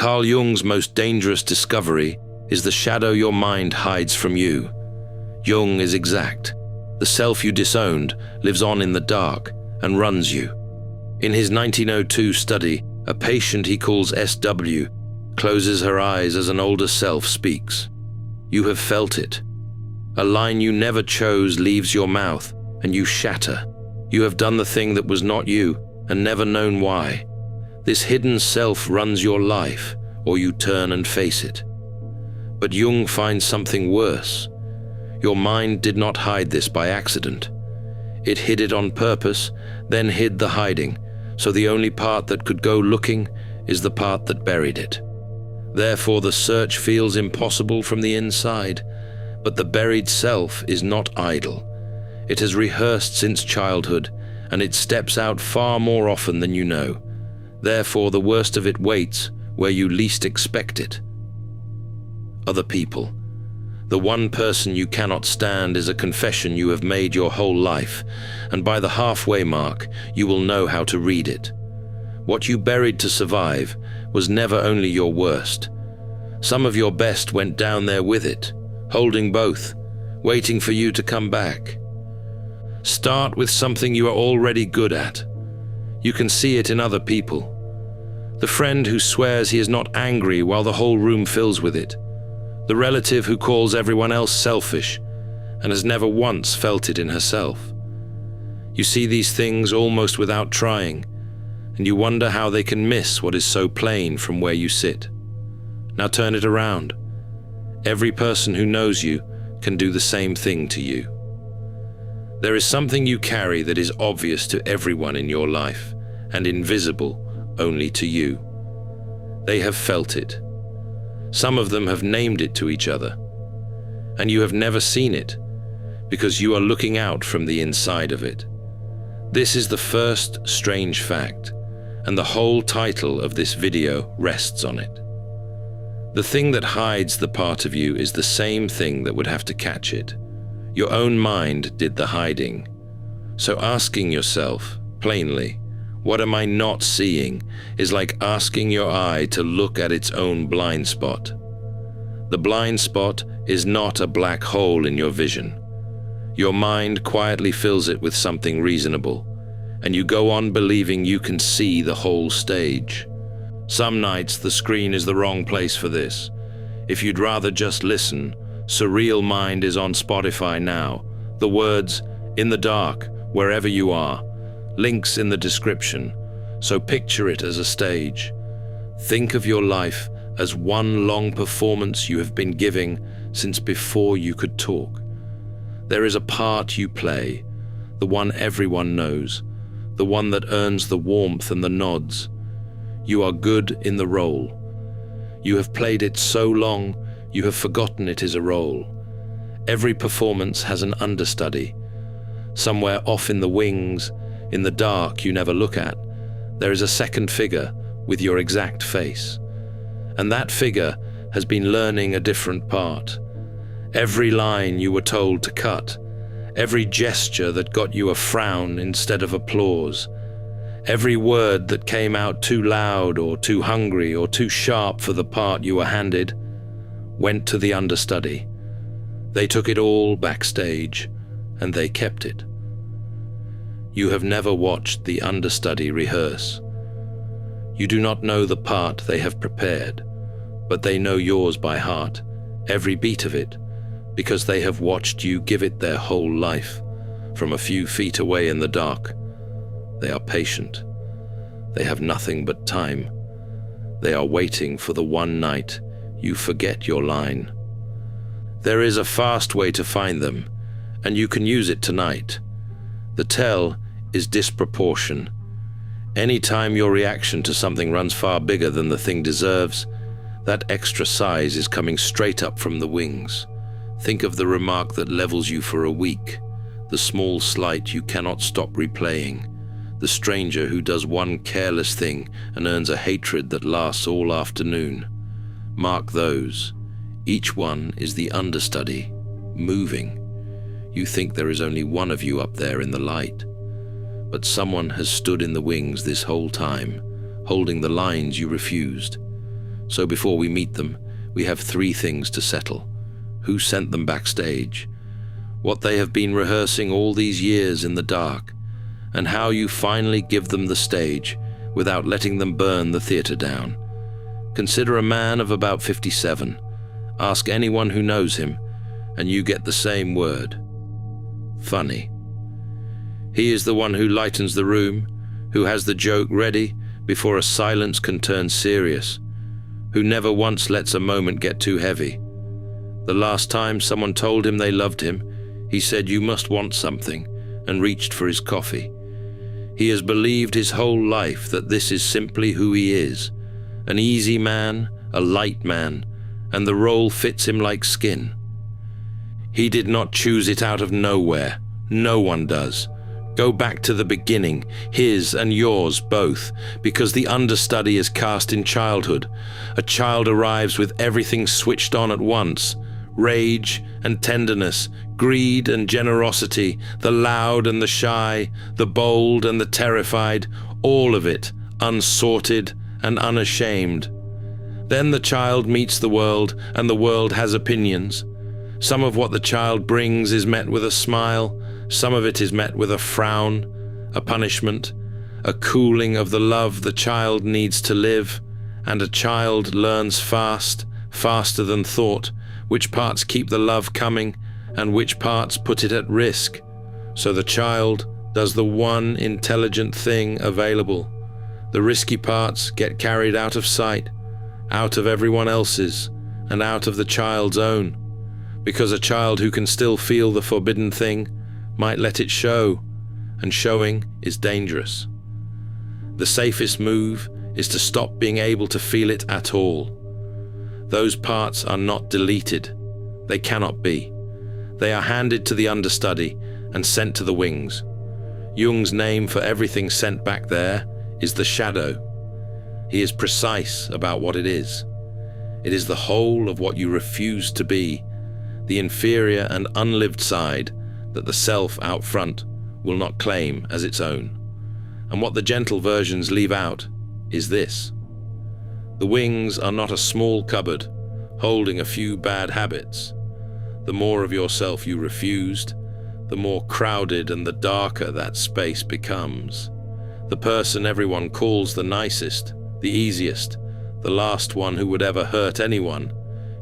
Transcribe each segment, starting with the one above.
Carl Jung's most dangerous discovery is the shadow your mind hides from you. Jung is exact. The self you disowned lives on in the dark and runs you. In his 1902 study, a patient he calls SW closes her eyes as an older self speaks. You have felt it. A line you never chose leaves your mouth, and you shatter. You have done the thing that was not you, and never known why. This hidden self runs your life, or you turn and face it. But Jung finds something worse. Your mind did not hide this by accident. It hid it on purpose, then hid the hiding, so the only part that could go looking is the part that buried it. Therefore, the search feels impossible from the inside, but the buried self is not idle. It has rehearsed since childhood, and it steps out far more often than you know. Therefore, the worst of it waits where you least expect it. Other people. The one person you cannot stand is a confession you have made your whole life, and by the halfway mark, you will know how to read it. What you buried to survive was never only your worst. Some of your best went down there with it, holding both, waiting for you to come back. Start with something you are already good at. You can see it in other people. The friend who swears he is not angry while the whole room fills with it. The relative who calls everyone else selfish and has never once felt it in herself. You see these things almost without trying, and you wonder how they can miss what is so plain from where you sit. Now turn it around. Every person who knows you can do the same thing to you. There is something you carry that is obvious to everyone in your life and invisible only to you. They have felt it. Some of them have named it to each other, and you have never seen it because you are looking out from the inside of it. This is the first strange fact, and the whole title of this video rests on it. The thing that hides the part of you is the same thing that would have to catch it. Your own mind did the hiding. So asking yourself, plainly, what am I not seeing, is like asking your eye to look at its own blind spot. The blind spot is not a black hole in your vision. Your mind quietly fills it with something reasonable, and you go on believing you can see the whole stage. Some nights the screen is the wrong place for this. If you'd rather just listen, Surreal Mind is on Spotify now. The words, in the dark, wherever you are. Links in the description, so picture it as a stage. Think of your life as one long performance you have been giving since before you could talk. There is a part you play, the one everyone knows, the one that earns the warmth and the nods. You are good in the role. You have played it so long, you have forgotten it is a role. Every performance has an understudy. Somewhere off in the wings, in the dark you never look at, there is a second figure with your exact face. And that figure has been learning a different part. Every line you were told to cut, every gesture that got you a frown instead of applause, every word that came out too loud or too hungry or too sharp for the part you were handed, went to the understudy. They took it all backstage, and they kept it. You have never watched the understudy rehearse. You do not know the part they have prepared, but they know yours by heart, every beat of it, because they have watched you give it their whole life, from a few feet away in the dark. They are patient. They have nothing but time. They are waiting for the one night you forget your line. There is a fast way to find them, and you can use it tonight. The tell is disproportion. Any time your reaction to something runs far bigger than the thing deserves, that extra size is coming straight up from the wings. Think of the remark that levels you for a week, the small slight you cannot stop replaying, the stranger who does one careless thing and earns a hatred that lasts all afternoon. Mark those. Each one is the understudy, moving. You think there is only one of you up there in the light, but someone has stood in the wings this whole time, holding the lines you refused. So before we meet them, we have 3 things to settle. Who sent them backstage? What they have been rehearsing all these years in the dark, and how you finally give them the stage without letting them burn the theater down. Consider a man of about 57. Ask anyone who knows him, and you get the same word: funny. He is the one who lightens the room, who has the joke ready before a silence can turn serious, who never once lets a moment get too heavy. The last time someone told him they loved him, he said, "You must want something," and reached for his coffee. He has believed his whole life that this is simply who he is, an easy man, a light man, and the role fits him like skin. He did not choose it out of nowhere. No one does. Go back to the beginning, his and yours both, because the understudy is cast in childhood. A child arrives with everything switched on at once: rage and tenderness, greed and generosity, the loud and the shy, the bold and the terrified, all of it, unsorted and unashamed. Then the child meets the world, and the world has opinions. Some of what the child brings is met with a smile, some of it is met with a frown, a punishment, a cooling of the love the child needs to live, and a child learns fast, faster than thought, which parts keep the love coming and which parts put it at risk. So the child does the one intelligent thing available. The risky parts get carried out of sight, out of everyone else's, and out of the child's own, because a child who can still feel the forbidden thing might let it show, and showing is dangerous. The safest move is to stop being able to feel it at all. Those parts are not deleted. They cannot be. They are handed to the understudy and sent to the wings. Jung's name for everything sent back there is the shadow. He is precise about what it is. It is the whole of what you refuse to be, the inferior and unlived side that the self out front will not claim as its own. And what the gentle versions leave out is this: the wings are not a small cupboard holding a few bad habits. The more of yourself you refused, the more crowded and the darker that space becomes. The person everyone calls the nicest, the easiest, the last one who would ever hurt anyone,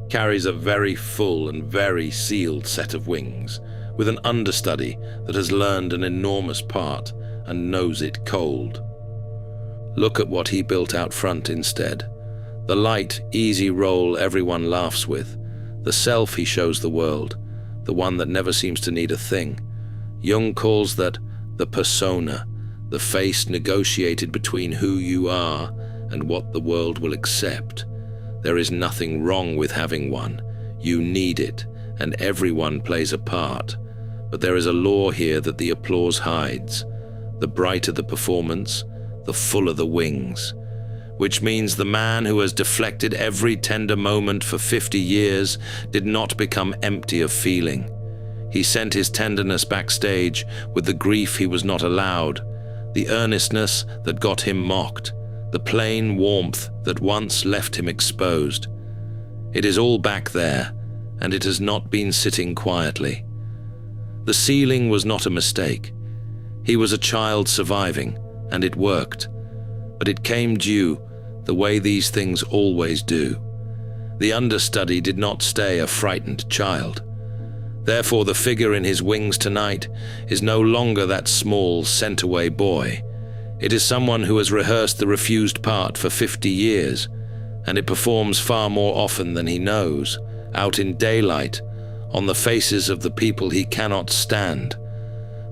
carries a very full and very sealed set of wings, with an understudy that has learned an enormous part and knows it cold. Look at what he built out front instead. The light, easy role everyone laughs with. The self he shows the world, the one that never seems to need a thing. Jung calls that the persona, the face negotiated between who you are and what the world will accept. There is nothing wrong with having one. You need it, and everyone plays a part. But there is a law here that the applause hides. The brighter the performance, the fuller the wings. Which means the man who has deflected every tender moment for 50 years did not become empty of feeling. He sent his tenderness backstage with the grief he was not allowed, the earnestness that got him mocked, the plain warmth that once left him exposed. It is all back there, and it has not been sitting quietly. The ceiling was not a mistake. He was a child surviving, and it worked. But it came due, the way these things always do. The understudy did not stay a frightened child. Therefore, the figure in his wings tonight is no longer that small, sent-away boy. It is someone who has rehearsed the refused part for 50 years, and it performs far more often than he knows, out in daylight, on the faces of the people he cannot stand.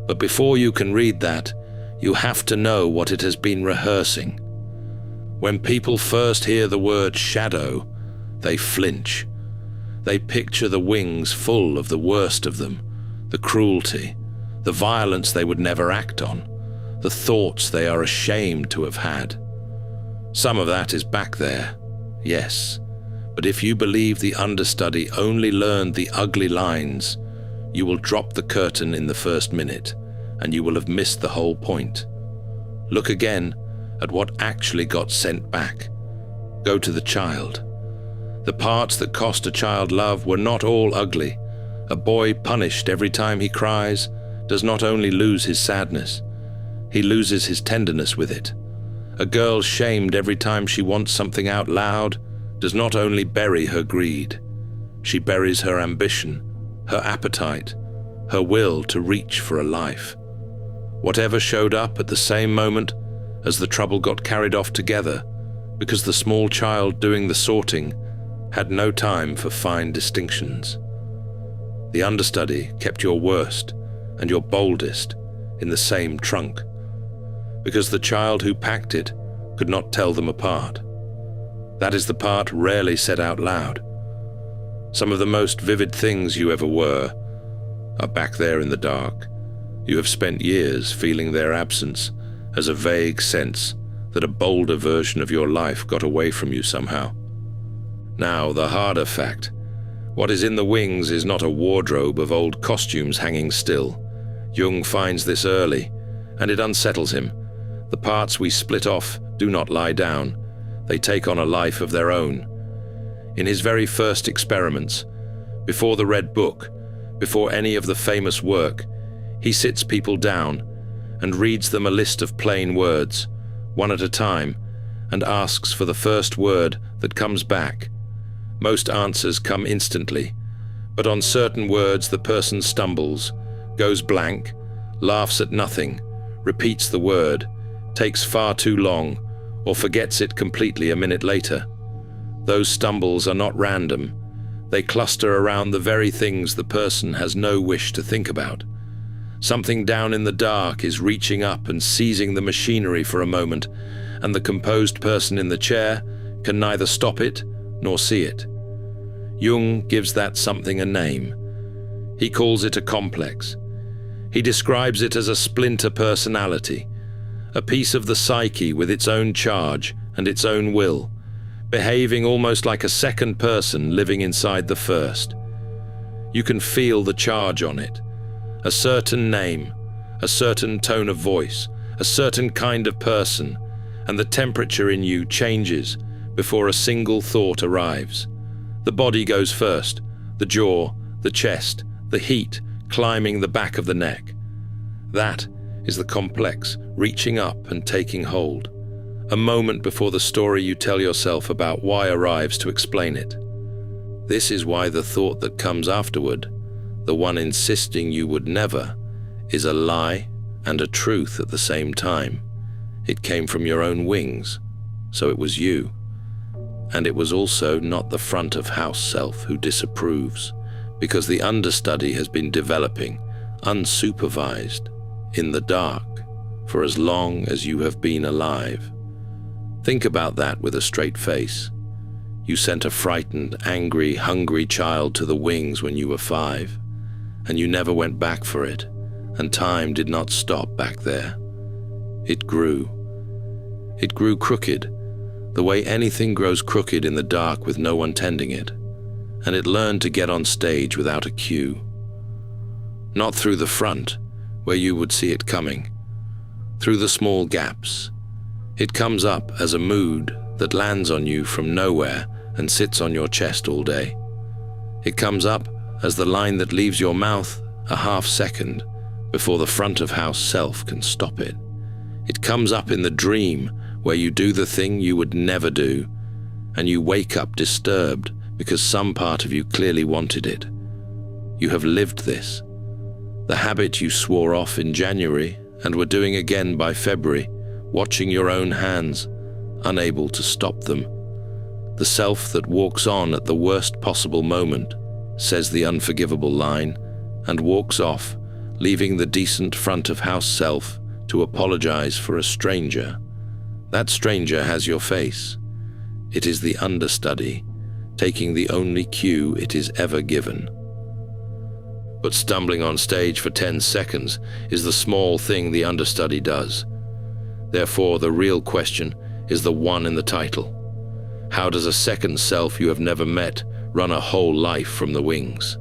But before you can read that, you have to know what it has been rehearsing. When people first hear the word shadow, they flinch. They picture the wings full of the worst of them, the cruelty, the violence they would never act on, the thoughts they are ashamed to have had. Some of that is back there, yes, but if you believe the understudy only learned the ugly lines, you will drop the curtain in the first minute, and you will have missed the whole point. Look again at what actually got sent back. Go to the child. The parts that cost a child love were not all ugly. A boy punished every time he cries does not only lose his sadness, he loses his tenderness with it. A girl shamed every time she wants something out loud does not only bury her greed, she buries her ambition, her appetite, her will to reach for a life. Whatever showed up at the same moment as the trouble got carried off together, because the small child doing the sorting had no time for fine distinctions. The understudy kept your worst and your boldest in the same trunk, because the child who packed it could not tell them apart. That is the part rarely said out loud. Some of the most vivid things you ever were are back there in the dark. You have spent years feeling their absence as a vague sense that a bolder version of your life got away from you somehow. Now, the harder fact. What is in the wings is not a wardrobe of old costumes hanging still. Jung finds this early, and it unsettles him. The parts we split off do not lie down. They take on a life of their own. In his very first experiments, before the Red Book, before any of the famous work, he sits people down and reads them a list of plain words, one at a time, and asks for the first word that comes back. Most answers come instantly, but on certain words the person stumbles, goes blank, laughs at nothing, repeats the word, takes far too long, or forgets it completely a minute later. Those stumbles are not random. They cluster around the very things the person has no wish to think about. Something down in the dark is reaching up and seizing the machinery for a moment, and the composed person in the chair can neither stop it nor see it. Jung gives that something a name. He calls it a complex. He describes it as a splinter personality, a piece of the psyche with its own charge and its own will, behaving almost like a second person living inside the first. You can feel the charge on it, a certain name, a certain tone of voice, a certain kind of person, and the temperature in you changes before a single thought arrives. The body goes first, the jaw, the chest, the heat climbing the back of the neck. That is the complex reaching up and taking hold. A moment before the story you tell yourself about why arrives to explain it. This is why the thought that comes afterward, the one insisting you would never, is a lie and a truth at the same time. It came from your own wings, so it was you. And it was also not the front of house self who disapproves, because the understudy has been developing, unsupervised, in the dark, for as long as you have been alive. Think about that with a straight face. You sent a frightened, angry, hungry child to the wings when you were 5, and you never went back for it, and time did not stop back there. It grew. It grew crooked, the way anything grows crooked in the dark with no one tending it, and it learned to get on stage without a cue. Not through the front, where you would see it coming, through the small gaps. It comes up as a mood that lands on you from nowhere and sits on your chest all day. It comes up as the line that leaves your mouth a half second before the front of house self can stop it. It comes up in the dream where you do the thing you would never do, and you wake up disturbed because some part of you clearly wanted it. You have lived this. The habit you swore off in January and were doing again by February, watching your own hands, unable to stop them. The self that walks on at the worst possible moment, says the unforgivable line, and walks off, leaving the decent front of house self to apologize for a stranger. That stranger has your face. It is the understudy, taking the only cue it is ever given. But stumbling on stage for 10 seconds is the small thing the understudy does. Therefore, the real question is the one in the title. How does a second self you have never met run a whole life from the wings?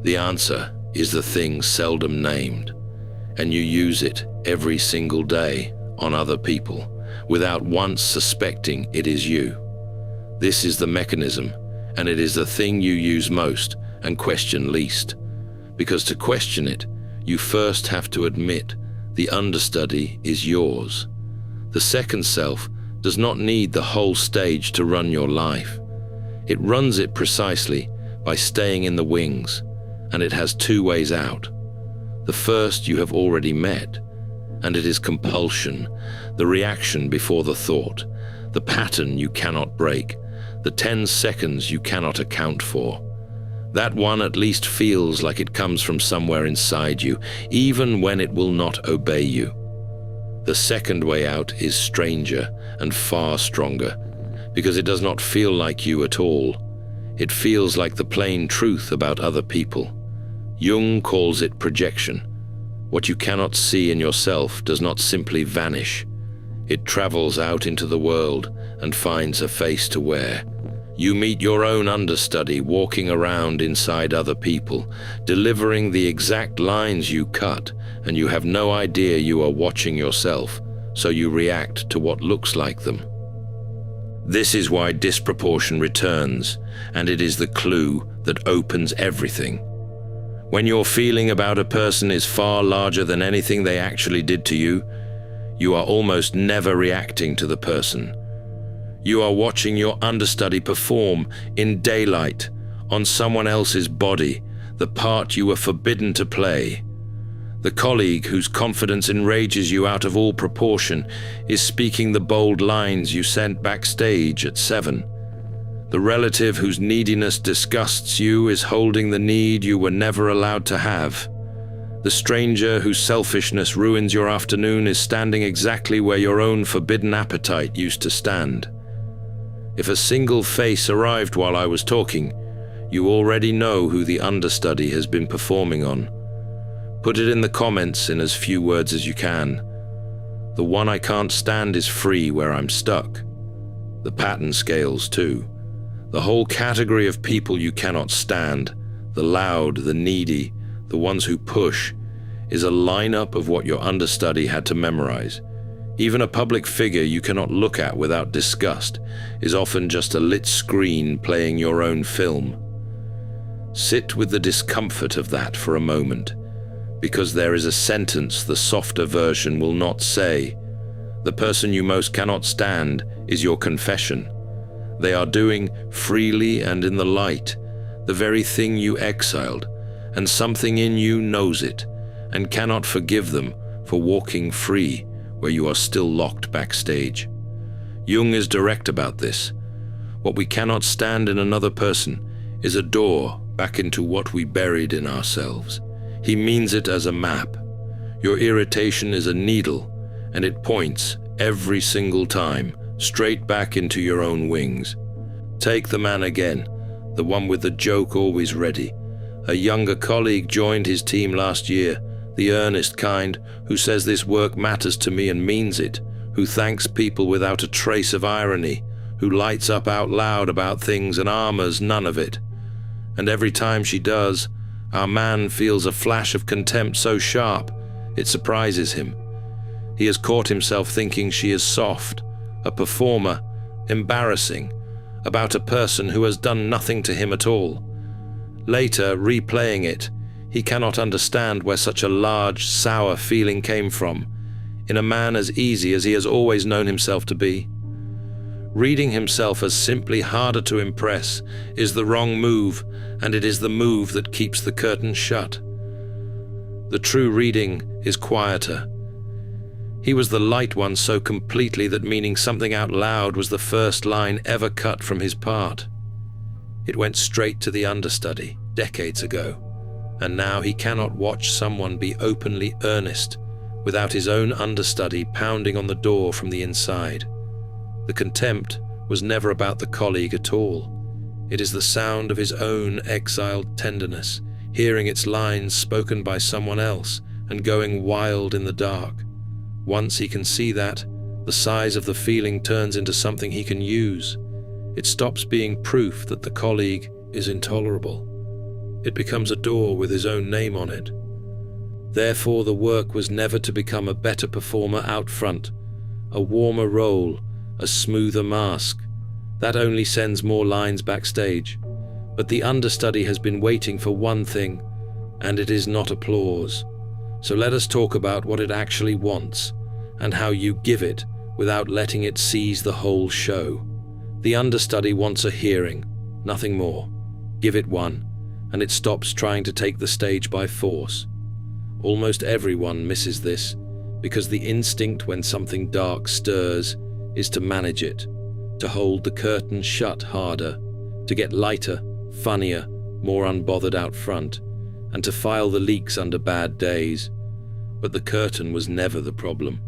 The answer is the thing seldom named, and you use it every single day on other people, without once suspecting it is you. This is the mechanism, and it is the thing you use most and question least. Because to question it, you first have to admit the understudy is yours. The second self does not need the whole stage to run your life. It runs it precisely by staying in the wings, and it has two ways out. The first you have already met, and it is compulsion, the reaction before the thought, the pattern you cannot break, the 10 seconds you cannot account for. That one at least feels like it comes from somewhere inside you, even when it will not obey you. The second way out is stranger and far stronger, because it does not feel like you at all. It feels like the plain truth about other people. Jung calls it projection. What you cannot see in yourself does not simply vanish. It travels out into the world and finds a face to wear. You meet your own understudy walking around inside other people, delivering the exact lines you cut, and you have no idea you are watching yourself, so you react to what looks like them. This is why disproportion returns, and it is the clue that opens everything. When your feeling about a person is far larger than anything they actually did to you, you are almost never reacting to the person. You are watching your understudy perform in daylight, on someone else's body, the part you were forbidden to play. The colleague whose confidence enrages you out of all proportion is speaking the bold lines you sent backstage at 7. The relative whose neediness disgusts you is holding the need you were never allowed to have. The stranger whose selfishness ruins your afternoon is standing exactly where your own forbidden appetite used to stand. If a single face arrived while I was talking, you already know who the understudy has been performing on. Put it in the comments in as few words as you can. The one I can't stand is free where I'm stuck. The pattern scales too. The whole category of people you cannot stand, the loud, the needy, the ones who push, is a lineup of what your understudy had to memorize. Even a public figure you cannot look at without disgust is often just a lit screen playing your own film. Sit with the discomfort of that for a moment, because there is a sentence the softer version will not say. The person you most cannot stand is your confession. They are doing freely and in the light the very thing you exiled, and something in you knows it and cannot forgive them for walking free where you are still locked backstage. Jung is direct about this. What we cannot stand in another person is a door back into what we buried in ourselves. He means it as a map. Your irritation is a needle, and it points every single time straight back into your own wings. Take the man again, the one with the joke always ready. A younger colleague joined his team last year, the earnest kind, who says this work matters to me and means it, who thanks people without a trace of irony, who lights up out loud about things and armors none of it. And every time she does, our man feels a flash of contempt so sharp, it surprises him. He has caught himself thinking she is soft, a performer, embarrassing, about a person who has done nothing to him at all. Later, replaying it, he cannot understand where such a large, sour feeling came from, in a man as easy as he has always known himself to be. Reading himself as simply harder to impress is the wrong move, and it is the move that keeps the curtain shut. The true reading is quieter. He was the light one so completely that meaning something out loud was the first line ever cut from his part. It went straight to the understudy, decades ago, and now he cannot watch someone be openly earnest without his own understudy pounding on the door from the inside. The contempt was never about the colleague at all. It is the sound of his own exiled tenderness, hearing its lines spoken by someone else and going wild in the dark. Once he can see that, the size of the feeling turns into something he can use. It stops being proof that the colleague is intolerable. It becomes a door with his own name on it. Therefore, the work was never to become a better performer out front, a warmer role, a smoother mask, That only sends more lines backstage. But the understudy has been waiting for one thing, and it is not applause. So let us talk about what it actually wants, and how you give it without letting it seize the whole show. The understudy wants a hearing, nothing more. Give it one, and it stops trying to take the stage by force. Almost everyone misses this, because the instinct when something dark stirs is to manage it, to hold the curtain shut harder, to get lighter, funnier, more unbothered out front, and to file the leaks under bad days. But the curtain was never the problem.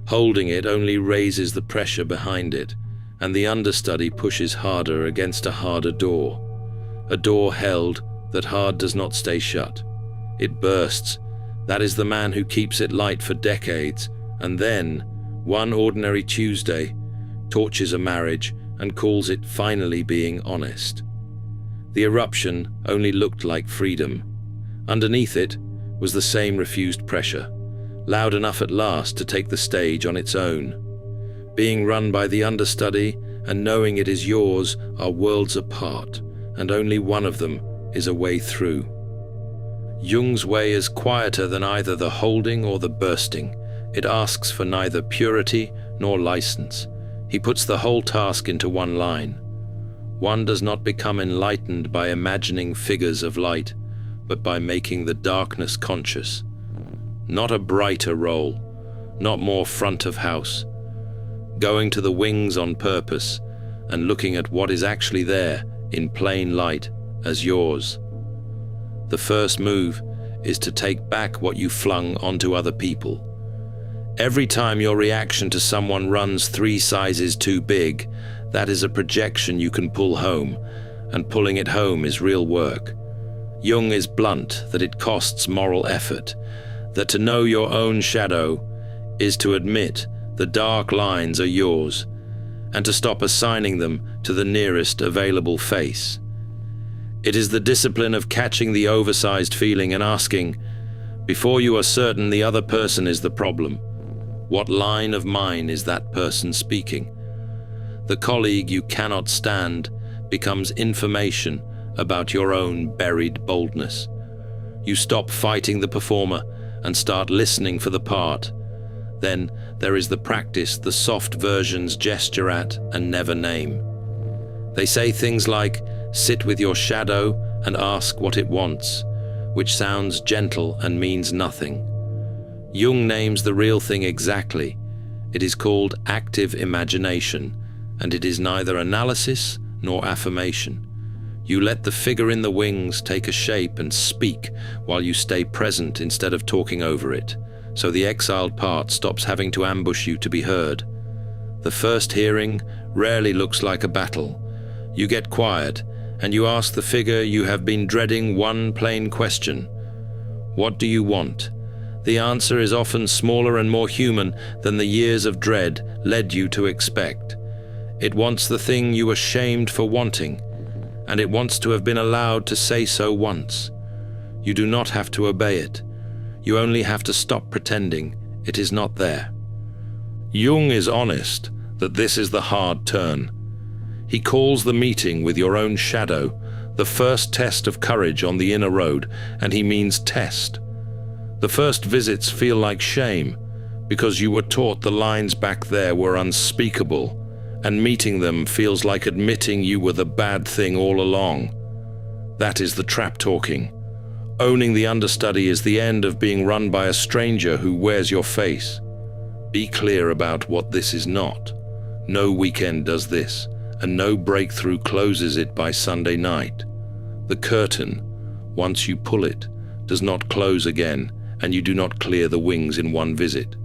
Holding it only raises the pressure behind it, and the understudy pushes harder against a harder door. A door held that hard does not stay shut. It bursts. That is the man who keeps it light for decades, and then, one ordinary Tuesday, torches a marriage and calls it finally being honest. The eruption only looked like freedom. Underneath it was the same refused pressure, loud enough at last to take the stage on its own. Being run by the understudy and knowing it is yours are worlds apart, and only one of them is a way through. Jung's way is quieter than either the holding or the bursting. It asks for neither purity nor license. He puts the whole task into one line. One does not become enlightened by imagining figures of light, but by making the darkness conscious. Not a brighter role, not more front of house. Going to the wings on purpose and looking at what is actually there in plain light as yours. The first move is to take back what you flung onto other people. Every time your reaction to someone runs 3 sizes too big, that is a projection you can pull home, and pulling it home is real work. Jung is blunt that it costs moral effort, that to know your own shadow is to admit the dark lines are yours, and to stop assigning them to the nearest available face. It is the discipline of catching the oversized feeling and asking, before you are certain the other person is the problem, what line of mine is that person speaking? The colleague you cannot stand becomes information about your own buried boldness. You stop fighting the performer and start listening for the part. Then there is the practice the soft versions gesture at and never name. They say things like, sit with your shadow and ask what it wants, which sounds gentle and means nothing. Jung names the real thing exactly. It is called active imagination, and it is neither analysis nor affirmation. You let the figure in the wings take a shape and speak while you stay present instead of talking over it, so the exiled part stops having to ambush you to be heard. The first hearing rarely looks like a battle. You get quiet, and you ask the figure you have been dreading one plain question. What do you want? The answer is often smaller and more human than the years of dread led you to expect. It wants the thing you were shamed for wanting, and it wants to have been allowed to say so once. You do not have to obey it. You only have to stop pretending it is not there. Jung is honest that this is the hard turn. He calls the meeting with your own shadow the first test of courage on the inner road, and he means test. The first visits feel like shame because you were taught the lines back there were unspeakable, and meeting them feels like admitting you were the bad thing all along. That is the trap talking. Owning the understudy is the end of being run by a stranger who wears your face. Be clear about what this is not. No weekend does this, and no breakthrough closes it by Sunday night. The curtain, once you pull it, does not close again, and you do not clear the wings in one visit.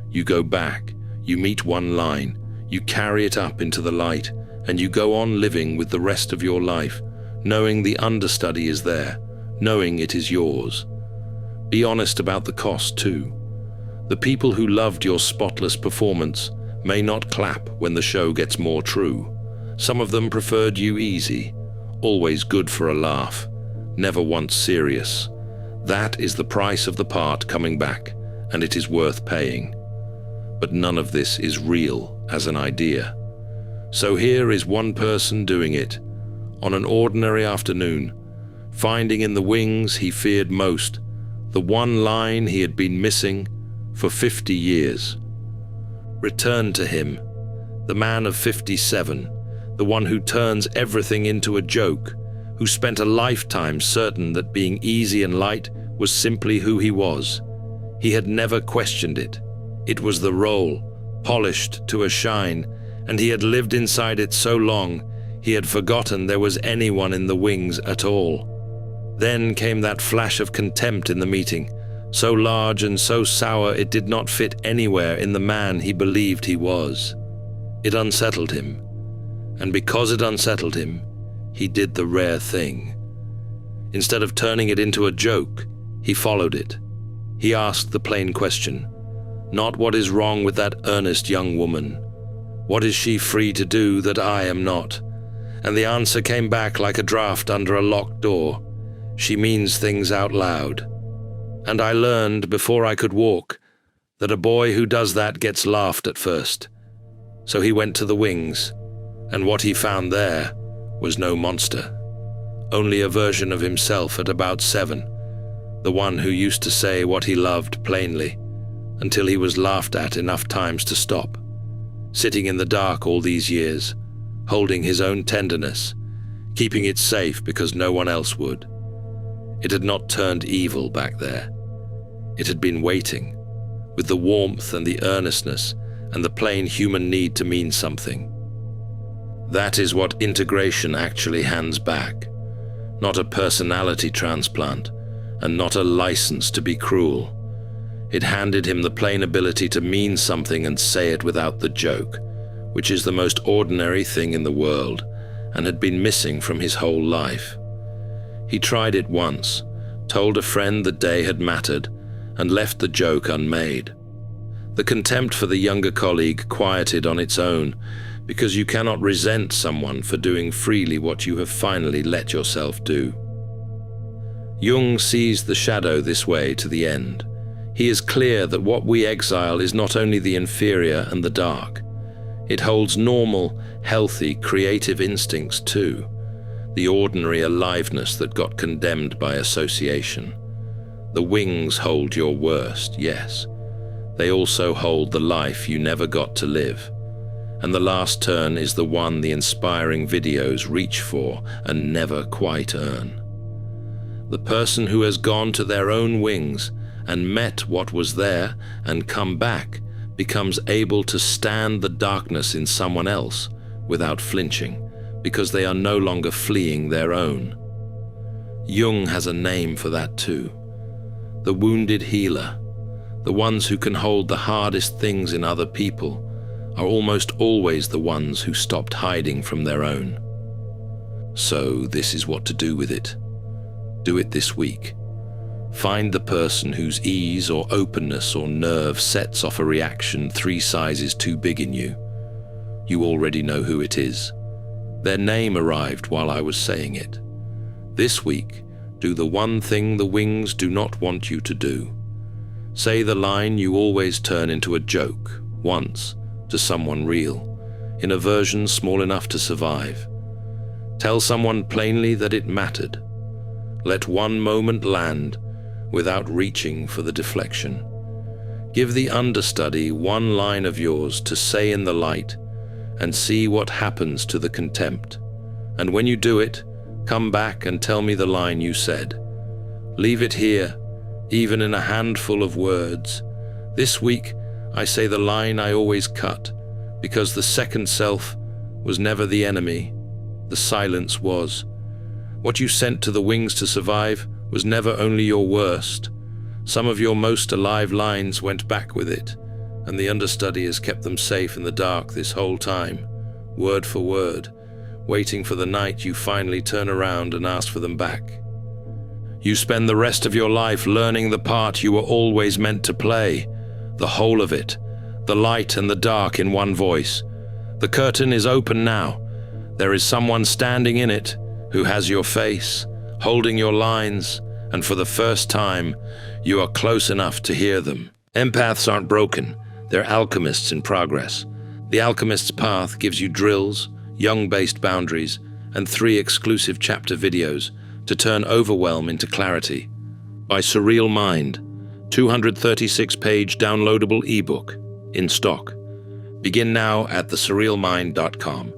You go back, you meet one line, you carry it up into the light, and you go on living with the rest of your life, knowing the understudy is there, knowing it is yours. Be honest about the cost too. The people who loved your spotless performance may not clap when the show gets more true. Some of them preferred you easy, always good for a laugh, never once serious. That is the price of the part coming back, and it is worth paying. But none of this is real as an idea. So here is one person doing it, on an ordinary afternoon, finding in the wings he feared most, the one line he had been missing for 50 years. Returned to him, the man of 57, the one who turns everything into a joke, who spent a lifetime certain that being easy and light was simply who he was. He had never questioned it. It was the role, polished to a shine, and he had lived inside it so long, he had forgotten there was anyone in the wings at all. Then came that flash of contempt in the meeting, so large and so sour it did not fit anywhere in the man he believed he was. It unsettled him, and because it unsettled him, he did the rare thing. Instead of turning it into a joke, he followed it. He asked the plain question, not what is wrong with that earnest young woman? What is she free to do that I am not? And the answer came back like a draft under a locked door. She means things out loud. And I learned before I could walk that a boy who does that gets laughed at first. So he went to the wings, and what he found there was no monster, only a version of himself at about 7, the one who used to say what he loved plainly, until he was laughed at enough times to stop, sitting in the dark all these years, holding his own tenderness, keeping it safe because no one else would. It had not turned evil back there. It had been waiting, with the warmth and the earnestness and the plain human need to mean something. That is what integration actually hands back, not a personality transplant, and not a license to be cruel. It handed him the plain ability to mean something and say it without the joke, which is the most ordinary thing in the world, and had been missing from his whole life. He tried it once, told a friend the day had mattered, and left the joke unmade. The contempt for the younger colleague quieted on its own, because you cannot resent someone for doing freely what you have finally let yourself do. Jung sees the shadow this way to the end. He is clear that what we exile is not only the inferior and the dark. It holds normal, healthy, creative instincts too, the ordinary aliveness that got condemned by association. The wings hold your worst, yes. They also hold the life you never got to live. And the last turn is the one the inspiring videos reach for and never quite earn. The person who has gone to their own wings and met what was there and come back becomes able to stand the darkness in someone else without flinching, because they are no longer fleeing their own. Jung has a name for that too. The wounded healer, the ones who can hold the hardest things in other people, are almost always the ones who stopped hiding from their own. So this is what to do with it. Do it this week. Find the person whose ease or openness or nerve sets off a reaction 3 sizes too big in you. You already know who it is. Their name arrived while I was saying it. This week, do the one thing the wings do not want you to do. Say the line you always turn into a joke, once, to someone real, in a version small enough to survive. Tell someone plainly that it mattered. Let one moment land without reaching for the deflection. Give the understudy one line of yours to say in the light and see what happens to the contempt. And when you do it, come back and tell me the line you said. Leave it here, even in a handful of words. This week, I say the line I always cut, because the second self was never the enemy. The silence was. What you sent to the wings to survive was never only your worst. Some of your most alive lines went back with it, and the understudy has kept them safe in the dark this whole time, word for word, waiting for the night you finally turn around and ask for them back. You spend the rest of your life learning the part you were always meant to play, the whole of it, the light and the dark in one voice. The curtain is open now. There is someone standing in it who has your face, holding your lines, and for the first time, you are close enough to hear them. Empaths aren't broken. They're alchemists in progress. The Alchemist's Path gives you drills, Jung-based boundaries, and 3 exclusive chapter videos to turn overwhelm into clarity. By Surreal Mind, 236-page downloadable ebook in stock. Begin now at thesurrealmind.com.